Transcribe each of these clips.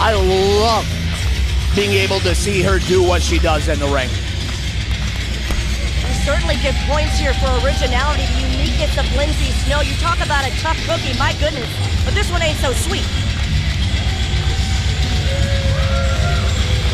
I love being able to see her do what she does in the ring. You certainly give points here for originality, the uniqueness of Lindsay Snow. You talk about a tough cookie, my goodness, but this one ain't so sweet.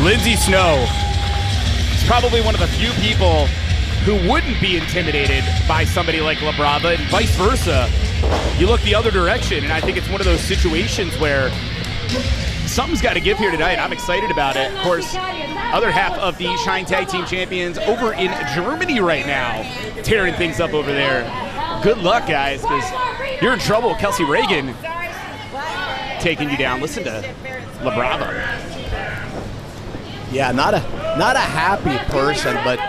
Lindsay Snow is probably one of the few people who wouldn't be intimidated by somebody like Labrava, and vice versa. You look the other direction, and I think it's one of those situations where something's got to give here tonight. I'm excited about it. Of course, other half of the Shine Tag Team Champions over in Germany right now, tearing things up over there. Good luck, guys, because you're in trouble with Kelsey Reagan taking you down. Listen to Labrava. Yeah, not a happy person, but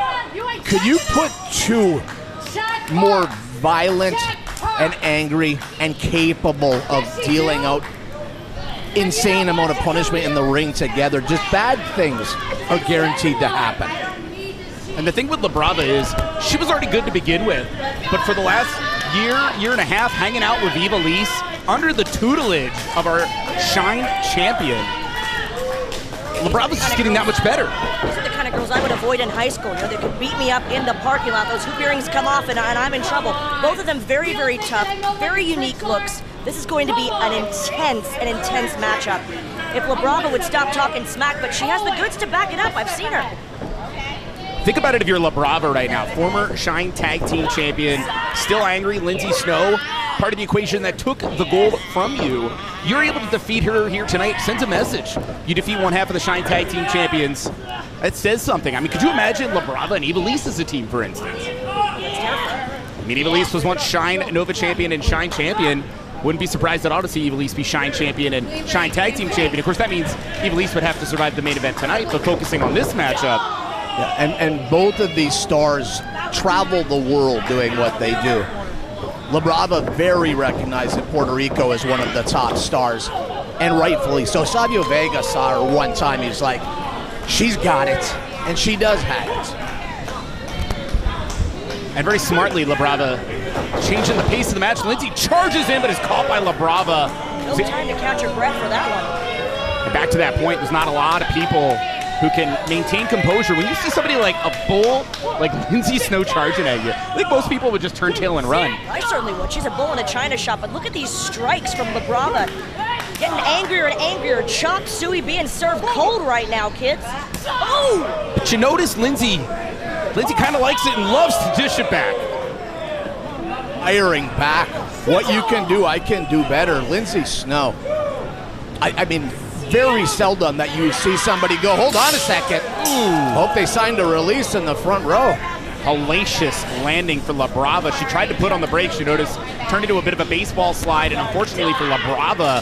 could you put two more violent and angry and capable of dealing out insane amount of punishment in the ring together? Just bad things are guaranteed to happen. And the thing with Labrava is she was already good to begin with, but for the last year and a half hanging out with Ivelisse under the tutelage of our Shine champion, Labrava's just getting that much better. Those are the kind of girls I would avoid in high school. You know, they could beat me up in the parking lot. Those hoop earrings come off and I'm in trouble. Both of them very, very tough, very unique looks. This is going to be an intense matchup. If Labrava would stop talking smack, but she has the goods to back it up. I've seen her. Think about it if you're Labrava right now, former Shine Tag Team Champion, still angry, Lindsay Snow, part of the equation that took the gold from you. You're able to defeat her here tonight, sends a message. You defeat one half of the Shine Tag Team Champions. That says something. I mean, could you imagine Labrava and Ivelisse as a team, for instance? I mean, Ivelisse was once Shine Nova Champion and Shine Champion. Wouldn't be surprised at all to see Ivelisse be Shine Champion and Shine Tag Team Champion. Of course, that means Ivelisse would have to survive the main event tonight, but focusing on this matchup. Yeah, and both of these stars travel the world doing what they do. Labrava very recognized in Puerto Rico as one of the top stars, and rightfully so. Savio Vega saw her one time. He's like, she's got it, and she does have it. And very smartly, Labrava changing the pace of the match. Lindsay charges in, but is caught by Labrava. No time to catch her breath for that one. And back to that point, there's not a lot of people who can maintain composure. When you see somebody like a bull, like Lindsay Snow charging at you, I think most people would just turn tail and run. I certainly would. She's a bull in a china shop, but look at these strikes from Labrava. Getting angrier and angrier. Chop suey being served cold right now, kids. Oh! But you notice Lindsay kind of likes it and loves to dish it back. Firing back. What you can do, I can do better. Lindsay Snow. I mean, very seldom that you see somebody go, hold on a second. Ooh. Hope they signed a release in the front row. Hellacious landing for Labrava. She tried to put on the brakes, you notice, turned into a bit of a baseball slide, and unfortunately for Labrava,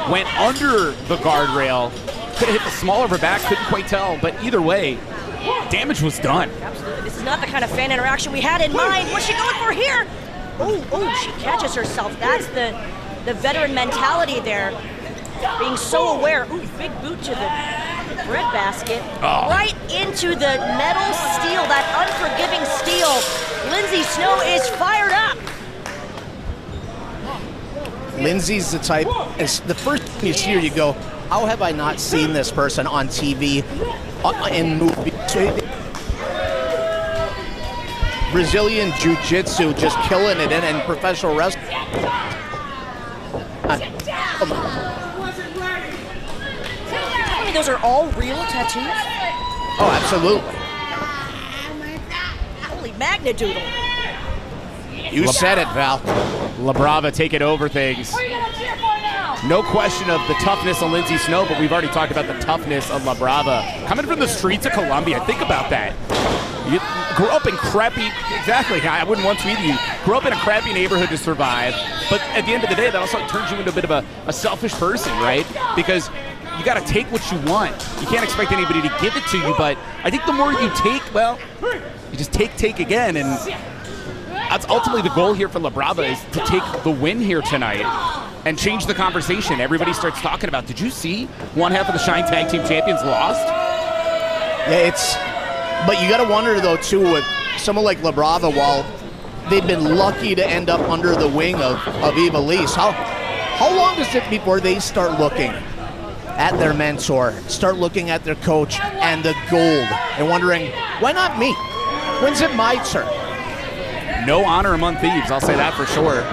went under the guardrail. Could have hit the small of her back, couldn't quite tell, but either way, damage was done. Absolutely. This is not the kind of fan interaction we had in mind. What's she going for here? Oh, she catches herself. That's the veteran mentality there. Being so aware. Ooh, big boot to the bread basket. Oh. Right into the metal steel, that unforgiving steel. Lindsay Snow is fired up. Lindsay's the type, it's the first thing you see her, you go, how have I not seen this person on TV, in movies? Brazilian Jiu-Jitsu, just killing it, and professional wrestling. Those are all real tattoos? Oh, absolutely. Holy magnadoodle. You said it, Val. Labrava taking over things. No question of the toughness of Lindsay Snow, but we've already talked about the toughness of Labrava. Coming from the streets of Colombia, think about that. You grew up in crappy, exactly, I wouldn't want to either. You grew up in a crappy neighborhood to survive, but at the end of the day, that also turns you into a bit of a selfish person, right? Because you got to take what you want. You can't expect anybody to give it to you, but I think the more you take, well, you just take again, and that's ultimately the goal here for Labrava, is to take the win here tonight and change the conversation. Everybody starts talking about, did you see one half of the Shine Tag Team Champions lost? Yeah, but you got to wonder, though, too, with someone like Labrava, while they've been lucky to end up under the wing of Ivelisse, how long is it before they start looking at their mentor, start looking at their coach and the gold and wondering, why not me? When's it my turn? No honor among thieves, I'll say that for sure.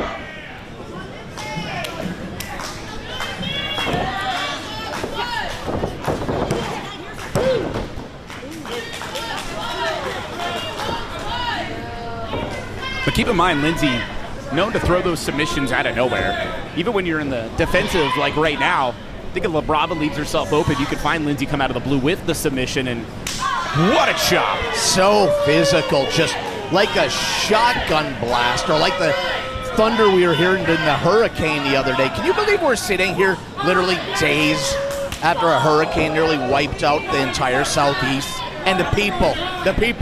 But keep in mind, Lindsay, known to throw those submissions out of nowhere. Even when you're in the defensive, like right now, I think if Labrava leaves herself open, you could find Lindsay come out of the blue with the submission, and what a chop. So physical, just like a shotgun blast, or like the thunder we were hearing in the hurricane the other day. Can you believe we're sitting here literally days after a hurricane nearly wiped out the entire Southeast? And the people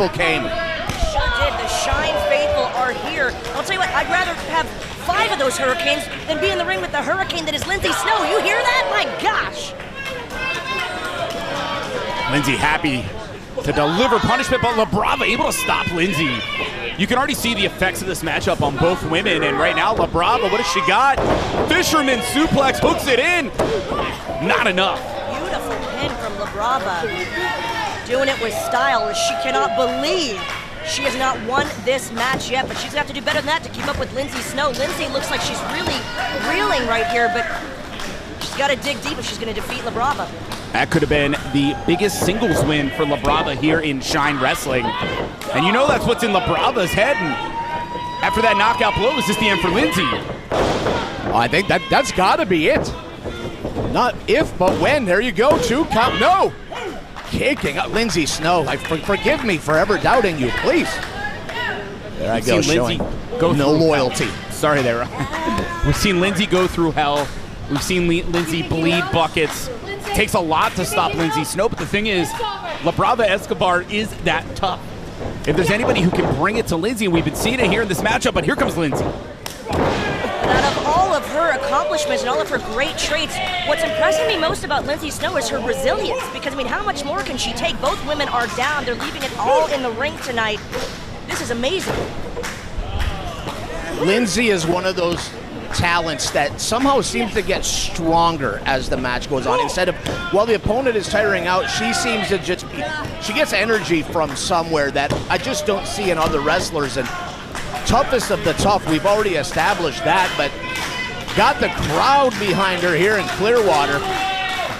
came. Sure did. The Shine faithful are here. I'll tell you what, I'd rather have 5 of those hurricanes than be in the ring with the hurricane that is Lindsay Snow. You hear that? My gosh. Lindsay happy to deliver punishment, but Labrava able to stop Lindsay. You can already see the effects of this matchup on both women, and right now Labrava, what has she got? Fisherman suplex, hooks it in. Not enough. Beautiful pin from Labrava. Doing it with style. She cannot believe she has not won this match yet, but she's going to have to do better than that to keep up with Lindsay Snow. Lindsay looks like she's really reeling right here, but she's got to dig deep if she's going to defeat Labrava. That could have been the biggest singles win for Labrava here in Shine Wrestling. And you know that's what's in Labrava's head. And after that knockout blow, is this the end for Lindsay? I think that's got to be it. Not if, but when. There you go, 2 count. No! Kicking up Lindsay Snow. Forgive me for ever doubting you, please. There I go, showing no loyalty. Sorry there. We've seen Lindsay go through hell. We've seen Lindsay bleed buckets. It takes a lot to stop Lindsay Snow, but the thing is, Labrava Escobar is that tough. If there's anybody who can bring it to Lindsay, and we've been seeing it here in this matchup, but here comes Lindsay. But out of all of her accomplishments and all of her great traits, what's impressing me most about Lindsay Snow is her resilience. Because, I mean, how much more can she take? Both women are down. They're leaving it all in the ring tonight. This is amazing. Lindsay is one of those talents that somehow seems to get stronger as the match goes on. Instead of, while the opponent is tiring out, she seems to just be, she gets energy from somewhere that I just don't see in other wrestlers. And toughest of the tough, we've already established that, but got the crowd behind her here in Clearwater.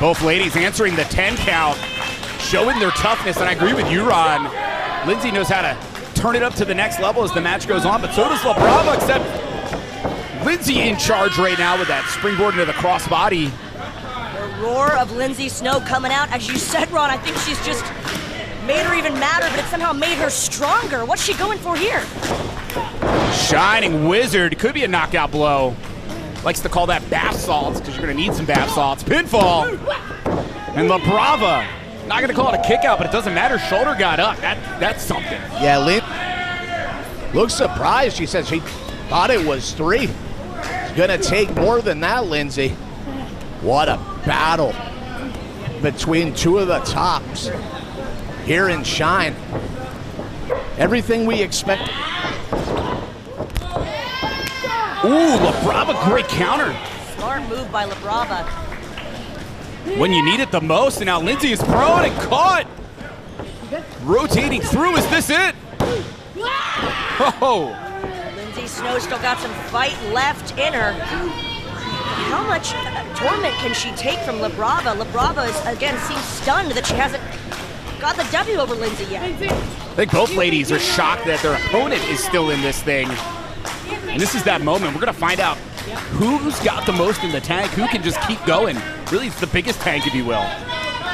Both ladies answering the 10 count, showing their toughness, and I agree with you, Ron. Lindsay knows how to turn it up to the next level as the match goes on, but so does Labrava, except Lindsay in charge right now with that springboard into the crossbody. The roar of Lindsay Snow coming out. As you said, Ron, I think she's just made her even madder, but it somehow made her stronger. What's she going for here? Shining Wizard, could be a knockout blow. Likes to call that bath salts, because you're going to need some bath salts. Pinfall. And Labrava, not going to call it a kick out, but it doesn't matter. Shoulder got up. That's something. Yeah, Lynn looks surprised. She said she thought it was 3. It's going to take more than that, Lindsay. What a battle between 2 of the tops here in Shine. Everything we expect. Ooh, Labrava, great counter. Smart move by Labrava. When you need it the most, and now Lindsay is prone and caught. Rotating through, is this it? Oh. Lindsay Snow still got some fight left in her. How much torment can she take from Labrava? Labrava, is, again, seems stunned that she hasn't got the W over Lindsay yet. I think both ladies are shocked that their opponent is still in this thing. And this is that moment. We're going to find out who's got the most in the tank, who can just keep going. Really, it's the biggest tank, if you will.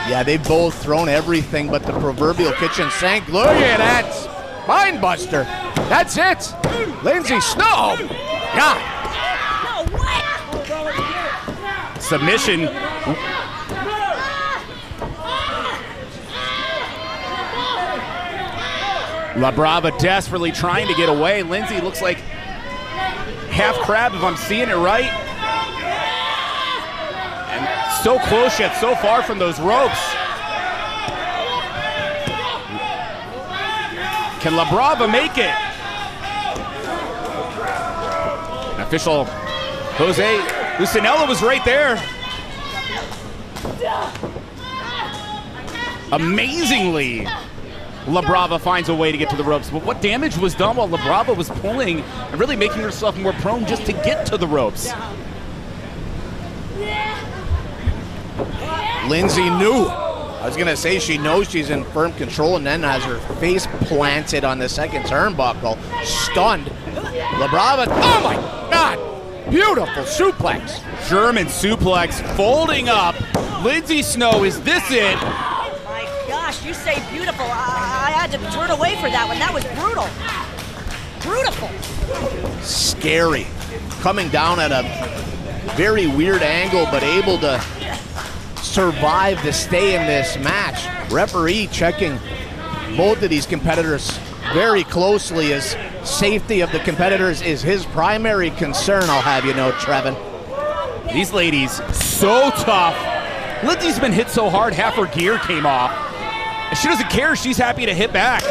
Yeah, they've both thrown everything but the proverbial kitchen sink. Look at that. Spinebuster. That's it. Lindsay Snow. God. No way. Submission. Labrava desperately trying to get away. Lindsay looks like half crab if I'm seeing it right. And so close yet so far from those ropes. Can Labrava make it? Official Jose Lucinella was right there. Amazingly, Labrava finds a way to get to the ropes. But what damage was done while Labrava was pulling and really making herself more prone just to get to the ropes? Lindsay knew. I was going to say she knows she's in firm control and then has her face planted on the second turnbuckle. Stunned. Labrava, oh my God! Beautiful suplex. German suplex, folding up. Lindsay Snow, is this it? My gosh, you say beautiful. I had to turn away for that one. That was brutal. Beautiful. Scary. Coming down at a very weird angle, but able to survive to stay in this match. Referee checking both of these competitors very closely, as safety of the competitors is his primary concern, I'll have you know, Trevin. These ladies, so tough. Lindsay's been hit so hard, half her gear came off. And she doesn't care, she's happy to hit back.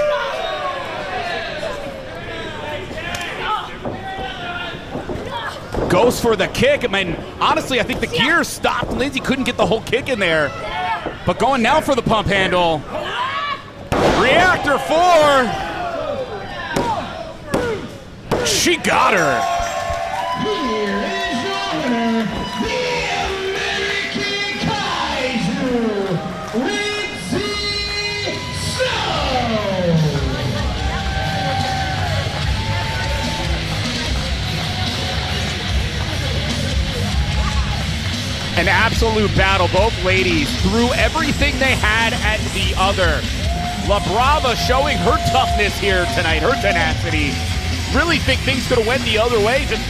Goes for the kick. I mean, honestly, I think the gear stopped. Lindsay couldn't get the whole kick in there. But going now for the pump handle. Reactor 4. She got her. Here is your winner, the American Kaiser, Lindsay Snow. An absolute battle. Both ladies threw everything they had at the other. Labrava showing her toughness here tonight, her tenacity. Really think things could have went the other way. Just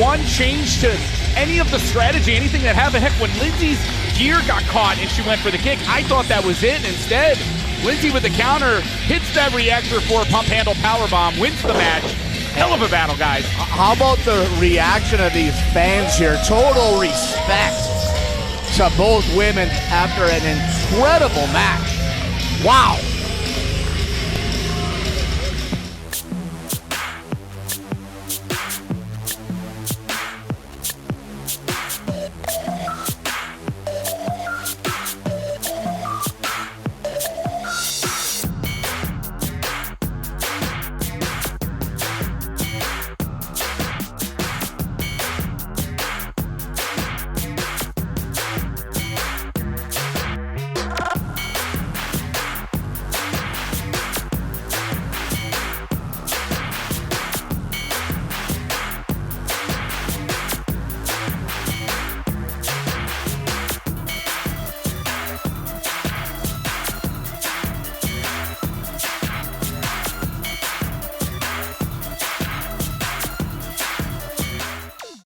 one change to any of the strategy, anything that happened. Heck, when Lindsay's gear got caught and she went for the kick, I thought that was it. Instead, Lindsay with the counter hits that reactor for pump handle powerbomb, wins the match. Hell of a battle, guys. How about the reaction of these fans here? Total respect to both women after an incredible match. Wow.